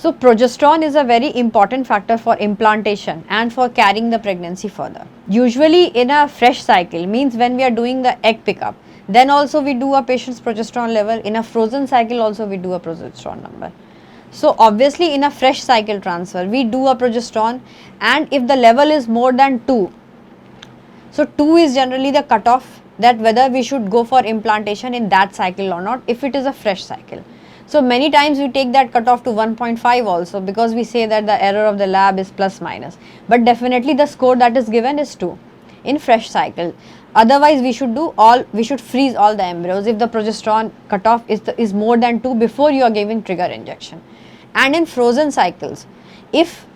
So progesterone is a very important factor for implantation and for carrying the pregnancy further. Usually in a fresh cycle, means when we are doing the egg pickup, then also we do a patient's progesterone level. In a frozen cycle also we do a progesterone number. So obviously in a fresh cycle transfer, we do a progesterone, and if the level is more than 2, so 2 is generally the cutoff that whether we should go for implantation in that cycle or not, if it is a fresh cycle. So many times we take that cutoff to 1.5 also, because we say that the error of the lab is plus minus, but definitely the score that is given is 2 in fresh cycle. Otherwise we should freeze all the embryos if the progesterone cutoff is more than 2 before you are giving trigger injection. And in frozen cycles, if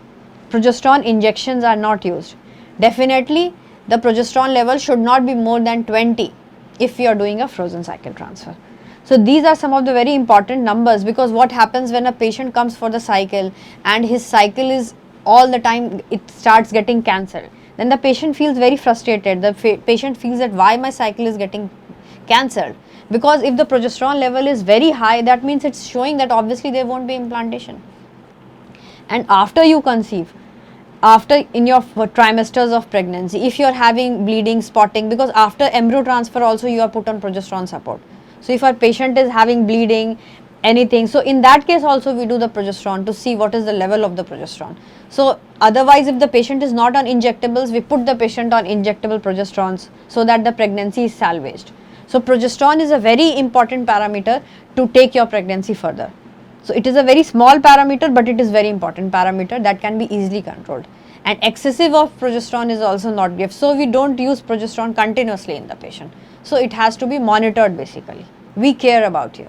progesterone injections are not used, definitely the progesterone level should not be more than 20 if you are doing a frozen cycle transfer. So these are some of the very important numbers, because what happens when a patient comes for the cycle and his cycle is all the time, it starts getting cancelled, then the patient feels very frustrated. The patient feels that why my cycle is getting cancelled, because if the progesterone level is very high, that means it's showing that obviously there won't be implantation. And after you conceive, after in your trimesters of pregnancy, if you are having bleeding, spotting, because after embryo transfer also you are put on progesterone support. So if our patient is having bleeding, anything, so in that case also we do the progesterone to see what is the level of the progesterone. So otherwise, if the patient is not on injectables, we put the patient on injectable progesterones so that the pregnancy is salvaged. So progesterone is a very important parameter to take your pregnancy further. So it is a very small parameter, but it is very important parameter that can be easily controlled. And excessive of progesterone is also not good. So we don't use progesterone continuously in the patient. So it has to be monitored basically. We care about you.